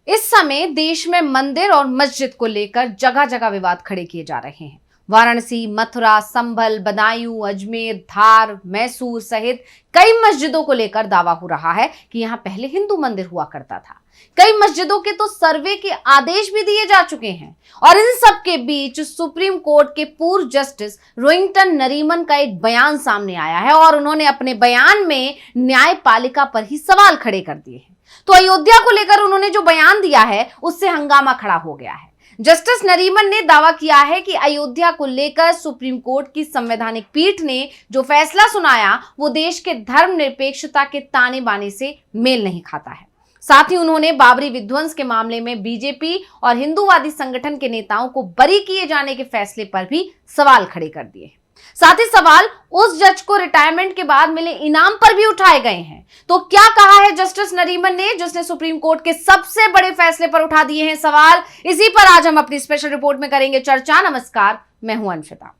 इस समय देश में मंदिर और मस्जिद को लेकर जगह जगह विवाद खड़े किए जा रहे हैं। वाराणसी, मथुरा, संभल, बदायूं, अजमेर, धार, मैसूर सहित कई मस्जिदों को लेकर दावा हो रहा है कि यहां पहले हिंदू मंदिर हुआ करता था। कई मस्जिदों के तो सर्वे के आदेश भी दिए जा चुके हैं। और इन सब के बीच सुप्रीम कोर्ट के पूर्व जस्टिस रोहिंटन नरीमन का एक बयान सामने आया है और उन्होंने अपने बयान में न्यायपालिका पर ही सवाल खड़े कर दिए हैं। तो अयोध्या को लेकर उन्होंने जो बयान दिया है उससे हंगामा खड़ा हो गया है। जस्टिस नरीमन ने दावा किया है कि अयोध्या को लेकर सुप्रीम कोर्ट की संवैधानिक पीठ ने जो फैसला सुनाया वो देश के धर्मनिरपेक्षता के ताने बाने से मेल नहीं खाता है। साथ ही उन्होंने बाबरी विध्वंस के मामले में बीजेपी और हिंदूवादी संगठन के नेताओं को बरी किए जाने के फैसले पर भी सवाल खड़े कर दिए। साथ ही सवाल उस जज को रिटायरमेंट के बाद मिले इनाम पर भी उठाए गए हैं। तो क्या कहा है जस्टिस नरीमन ने, जिसने सुप्रीम कोर्ट के सबसे बड़े फैसले पर उठा दिए हैं सवाल? इसी पर आज हम अपनी स्पेशल रिपोर्ट में करेंगे चर्चा। नमस्कार, मैं हूं अंशिता।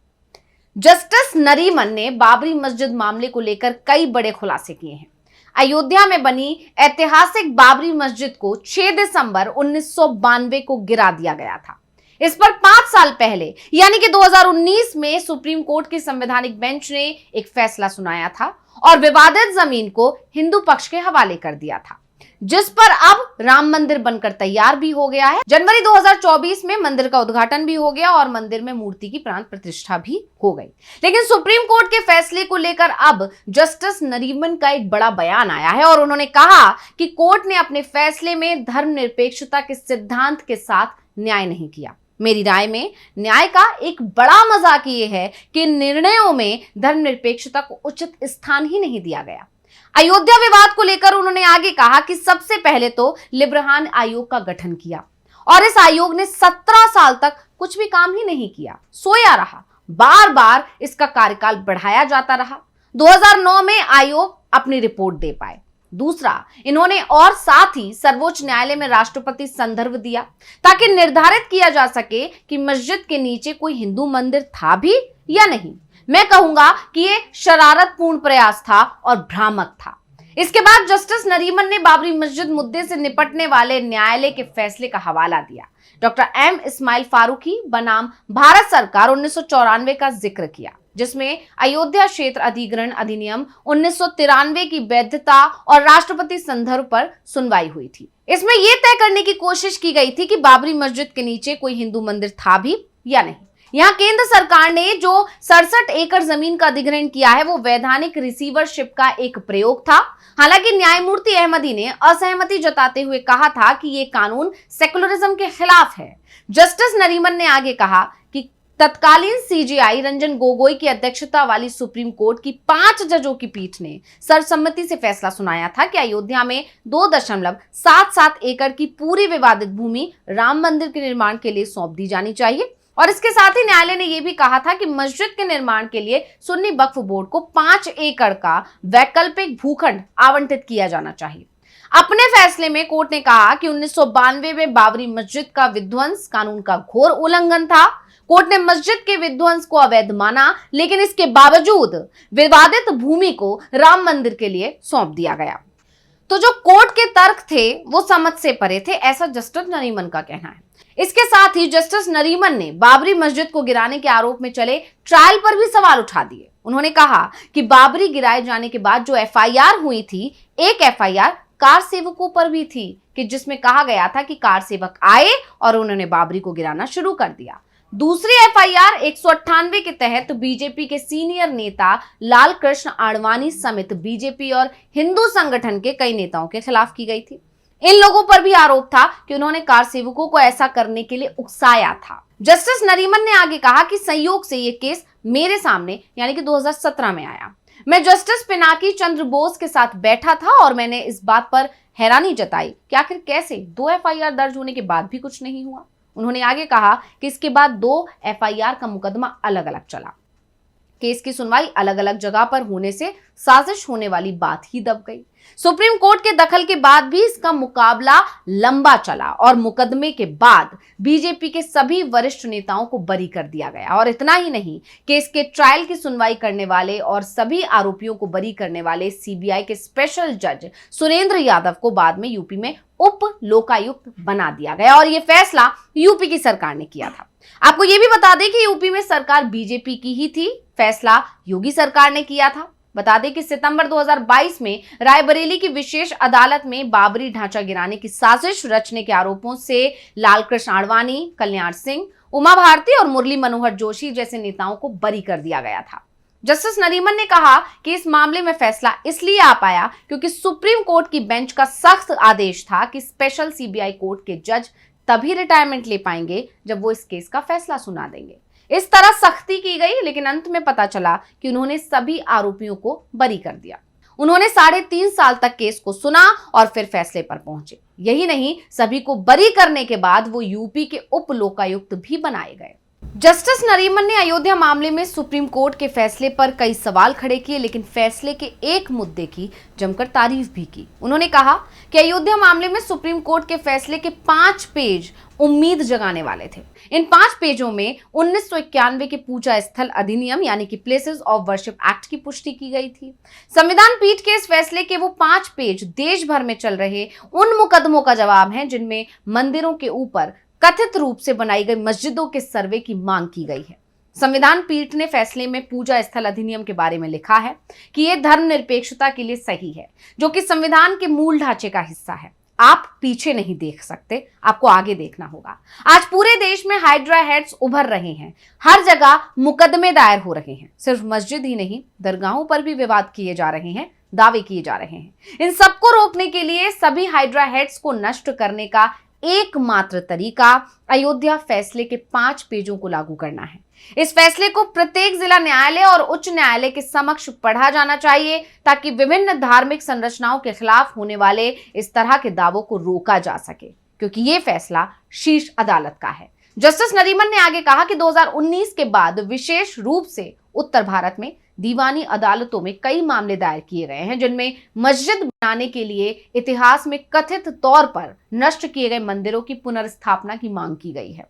जस्टिस नरीमन ने बाबरी मस्जिद मामले को लेकर कई बड़े खुलासे किए हैं। अयोध्या में बनी ऐतिहासिक बाबरी मस्जिद को 6 दिसंबर 1992 को गिरा दिया गया था। इस पर 5 साल पहले यानी कि 2019 में सुप्रीम कोर्ट की संवैधानिक बेंच ने एक फैसला सुनाया था और विवादित जमीन को हिंदू पक्ष के हवाले कर दिया था, जिस पर अब राम मंदिर बनकर तैयार भी हो गया है। जनवरी 2024 में मंदिर का उद्घाटन भी हो गया और मंदिर में मूर्ति की प्राण प्रतिष्ठा भी हो गई। लेकिन सुप्रीम कोर्ट के फैसले को लेकर अब जस्टिस नरीमन का एक बड़ा बयान आया है और उन्होंने कहा कि कोर्ट ने अपने फैसले में धर्मनिरपेक्षता के सिद्धांत के साथ न्याय नहीं किया। मेरी राय में न्याय का एक बड़ा मजाक ये है कि निर्णयों में धर्मनिरपेक्षता को उचित स्थान ही नहीं दिया गया। अयोध्या विवाद को लेकर उन्होंने आगे कहा कि सबसे पहले तो लिब्राहन आयोग का गठन किया और इस आयोग ने 17 साल तक कुछ भी काम ही नहीं किया, सोया रहा। बार बार इसका कार्यकाल बढ़ाया जाता रहा। 2009 में आयोग अपनी रिपोर्ट दे पाए। दूसरा, इन्होंने और साथ ही सर्वोच्च न्यायालय में राष्ट्रपति संदर्भ दिया ताकि निर्धारित किया जा सके कि मस्जिद के नीचे कोई हिंदू मंदिर था भी या नहीं। मैं कहूंगा कि ये शरारतपूर्ण प्रयास था और भ्रामक था। इसके बाद जस्टिस नरीमन ने बाबरी मस्जिद मुद्दे से निपटने वाले न्यायालय के फैसले का हवाला दिया। डॉक्टर एम इस्माइल फारूकी बनाम भारत सरकार 1994 का जिक्र किया, जिसमें अयोध्या क्षेत्र अधिग्रहण अधिनियम 1993 की वैधता और राष्ट्रपति संदर्भ पर सुनवाई हुई थी। इसमें यह तय करने की कोशिश की गई थी कि बाबरी मस्जिद के नीचे कोई हिंदू मंदिर था भी या नहीं। यहाँ केंद्र सरकार ने जो 67 एकड़ जमीन का अधिग्रहण किया है वो वैधानिक रिसीवरशिप का एक प्रयोग था। हालांकि न्यायमूर्ति अहमदी ने असहमति जताते हुए कहा था कि ये कानून सेकुलरिज्म के खिलाफ है। जस्टिस नरीमन ने आगे कहा कि तत्कालीन सीजेआई रंजन गोगोई की अध्यक्षता वाली सुप्रीम कोर्ट की 5 जजों की पीठ ने सर्वसम्मति से फैसला सुनाया था कि अयोध्या में 2.77 एकड़ की पूरी विवादित भूमि राम मंदिर के निर्माण के लिए सौंप दी जानी चाहिए। और इसके साथ ही न्यायालय ने यह भी कहा था कि मस्जिद के निर्माण के लिए सुन्नी वक्फ बोर्ड को 5 एकड़ का वैकल्पिक भूखंड आवंटित किया जाना चाहिए। अपने फैसले में कोर्ट ने कहा कि 1992 में बाबरी मस्जिद का विध्वंस कानून का घोर उल्लंघन था। कोर्ट ने मस्जिद के विध्वंस को अवैध माना, लेकिन इसके बावजूद विवादित भूमि को राम मंदिर के लिए सौंप दिया गया। तो जो कोर्ट के तर्क थे वो समझ से परे थे, ऐसा जस्टिस नरीमन का कहना है। इसके साथ ही जस्टिस नरीमन ने बाबरी मस्जिद को गिराने के आरोप में चले ट्रायल पर भी सवाल उठा दिए। उन्होंने कहा कि बाबरी गिराए जाने के बाद जो एफआईआर हुई थी, एक एफआईआर कार सेवकों पर भी थी कि जिसमें कहा गया था कि कार सेवक आए और उन्होंने बाबरी को गिराना शुरू कर दिया। दूसरी एफआईआर 198 के तहत बीजेपी के सीनियर नेता लाल कृष्ण आडवाणी समेत बीजेपी और हिंदू संगठन के कई नेताओं के खिलाफ की गई थी। इन लोगों पर भी आरोप था कि उन्होंने कार सेवकों को ऐसा करने के लिए उकसाया था। जस्टिस नरीमन ने आगे कहा कि संयोग से ये केस मेरे सामने यानी कि 2017 में आया। मैं जस्टिस पिनाकी चंद्र बोस के साथ बैठा था और मैंने इस बात पर हैरानी जताई कि आखिर कैसे 2 एफआईआर दर्ज होने के बाद भी कुछ नहीं हुआ। उन्होंने आगे कहा कि इसके बाद 2 एफआईआर का मुकदमा अलग अलग चला। केस की सुनवाई अलग अलग जगह पर होने से साजिश होने वाली बात ही दब गई। सुप्रीम कोर्ट के दखल के बाद भी इसका मुकाबला लंबा चला और मुकदमे के बाद बीजेपी के सभी वरिष्ठ नेताओं को बरी कर दिया गया। और इतना ही नहीं, केस के ट्रायल की सुनवाई करने वाले और सभी आरोपियों को बरी करने वाले सीबीआई के स्पेशल जज सुरेंद्र यादव को बाद में यूपी में उप लोकायुक्त बना दिया गया और यह फैसला यूपी की सरकार ने किया था। आपको यह भी बता दें कि यूपी में सरकार बीजेपी की ही थी, फैसला योगी सरकार ने किया था। बता दें कि सितंबर 2022 में रायबरेली की विशेष अदालत में बाबरी ढांचा गिराने की साजिश रचने के आरोपों से लालकृष्ण आडवाणी, कल्याण सिंह, उमा भारती और मुरली मनोहर जोशी जैसे नेताओं को बरी कर दिया गया था। जस्टिस नरीमन ने कहा कि इस मामले में फैसला इसलिए आ पाया क्योंकि सुप्रीम कोर्ट की बेंच का सख्त आदेश था कि स्पेशल सीबीआई कोर्ट के जज तभी रिटायरमेंट ले पाएंगे जब वो इस केस का फैसला सुना देंगे। इस तरह सख्ती की गई, लेकिन अंत में पता चला कि उन्होंने सभी आरोपियों को बरी कर दिया। उन्होंने 3.5 साल तक केस को सुना और फिर फैसले पर पहुंचे। यही नहीं, सभी को बरी करने के बाद वो यूपी के उप लोकायुक्त भी बनाए गए। जस्टिस नरीमन ने अयोध्या मामले में सुप्रीम कोर्ट के फैसले पर कई सवाल खड़े किए, लेकिन फैसले के एक मुद्दे की जमकर तारीफ भी की। उन्होंने कहा कि अयोध्या मामले में सुप्रीम कोर्ट के फैसले के 5 पेज उम्मीद जगाने वाले थे। इन 5 पेजों में 1991 के पूजा स्थल अधिनियम यानी कि प्लेसेस ऑफ वर्शिप एक्ट की पुष्टि की गई थी। संविधान पीठ के इस फैसले के वो 5 पेज देश भर में चल रहे उन मुकदमों का जवाब हैं जिनमें मंदिरों के ऊपर कथित रूप से बनाई गई मस्जिदों के सर्वे की मांग की गई है। संविधान पीठ ने फैसले में पूजा स्थल अधिनियम के बारे में लिखा है कि यह धर्मनिरपेक्षता के लिए सही है, जो कि संविधान के मूल ढांचे का हिस्सा है। आप पीछे नहीं देख सकते, आपको आगे देखना होगा। आज पूरे देश में हाइड्रा हेड्स उभर रहे हैं, हर जगह मुकदमे दायर हो रहे हैं। सिर्फ मस्जिद ही नहीं, दरगाहों पर भी विवाद किए जा रहे हैं, दावे किए जा रहे हैं। इन सबको रोकने के लिए सभी हाइड्रा हेड्स को नष्ट करने का एकमात्र तरीका अयोध्या फैसले के 5 पेजों को लागू करना है। इस फैसले को प्रत्येक जिला न्यायालय और उच्च न्यायालय के समक्ष पढ़ा जाना चाहिए ताकि विभिन्न धार्मिक संरचनाओं के खिलाफ होने वाले इस तरह के दावों को रोका जा सके, क्योंकि ये फैसला शीर्ष अदालत का है। जस्टिस नरीमन ने आगे कहा कि 2019 के बाद विशेष रूप से उत्तर भारत में दीवानी अदालतों में कई मामले दायर किए गए हैं जिनमें मस्जिद बनाने के लिए इतिहास में कथित तौर पर नष्ट किए गए मंदिरों की पुनर्स्थापना की मांग की गई है।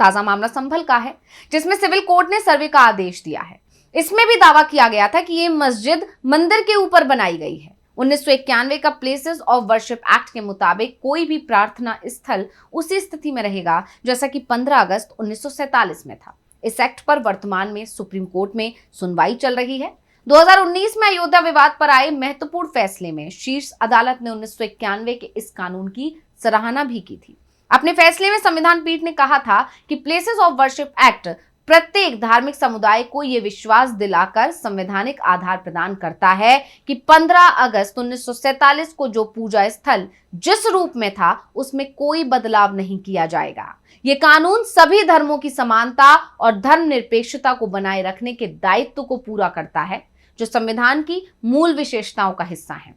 ताजा मामला संभल का है, जिसमें सिविल कोर्ट ने सर्वे का आदेश दिया है। इसमें भी दावा किया गया था कि ये मस्जिद मंदिर के ऊपर बनाई गई है। 1991 का प्लेसेस ऑफ वर्शिप एक्ट के मुताबिक कोई भी प्रार्थना स्थल उसी स्थिति में रहेगा जैसा कि 15 अगस्त 1947 में था। इस एक्ट पर वर्तमान में सुप्रीम कोर्ट में सुनवाई चल रही है। 2019 में अयोध्या विवाद पर आए महत्वपूर्ण फैसले में शीर्ष अदालत ने 1991 के इस कानून की सराहना भी की थी। अपने फैसले में संविधान पीठ ने कहा था कि प्लेसेस ऑफ वर्शिप एक्ट प्रत्येक धार्मिक समुदाय को यह विश्वास दिलाकर संवैधानिक आधार प्रदान करता है कि 15 अगस्त 1947 को जो पूजा स्थल जिस रूप में था उसमें कोई बदलाव नहीं किया जाएगा। ये कानून सभी धर्मों की समानता और धर्मनिरपेक्षता को बनाए रखने के दायित्व को पूरा करता है, जो संविधान की मूल विशेषताओं का हिस्सा है।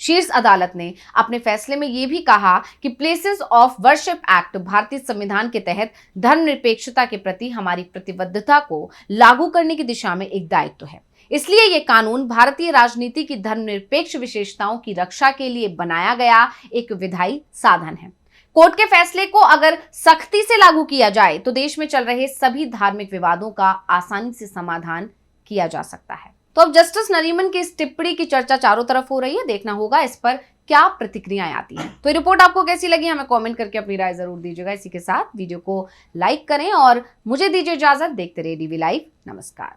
शीर्ष अदालत ने अपने फैसले में यह भी कहा कि प्लेसेस ऑफ वर्शिप एक्ट भारतीय संविधान के तहत धर्मनिरपेक्षता के प्रति हमारी प्रतिबद्धता को लागू करने की दिशा में एक दायित्व है। इसलिए यह कानून भारतीय राजनीति की धर्मनिरपेक्ष विशेषताओं की रक्षा के लिए बनाया गया एक विधायी साधन है। कोर्ट के फैसले को अगर सख्ती से लागू किया जाए तो देश में चल रहे सभी धार्मिक विवादों का आसानी से समाधान किया जा सकता है। तो अब जस्टिस नरीमन की इस टिप्पणी की चर्चा चारों तरफ हो रही है, देखना होगा इस पर क्या प्रतिक्रियाएं आती हैं। तो ये रिपोर्ट आपको कैसी लगी हमें कमेंट करके अपनी राय जरूर दीजिएगा। इसी के साथ वीडियो को लाइक करें और मुझे दीजिए इजाजत। देखते रहिए डीवी लाइव। नमस्कार।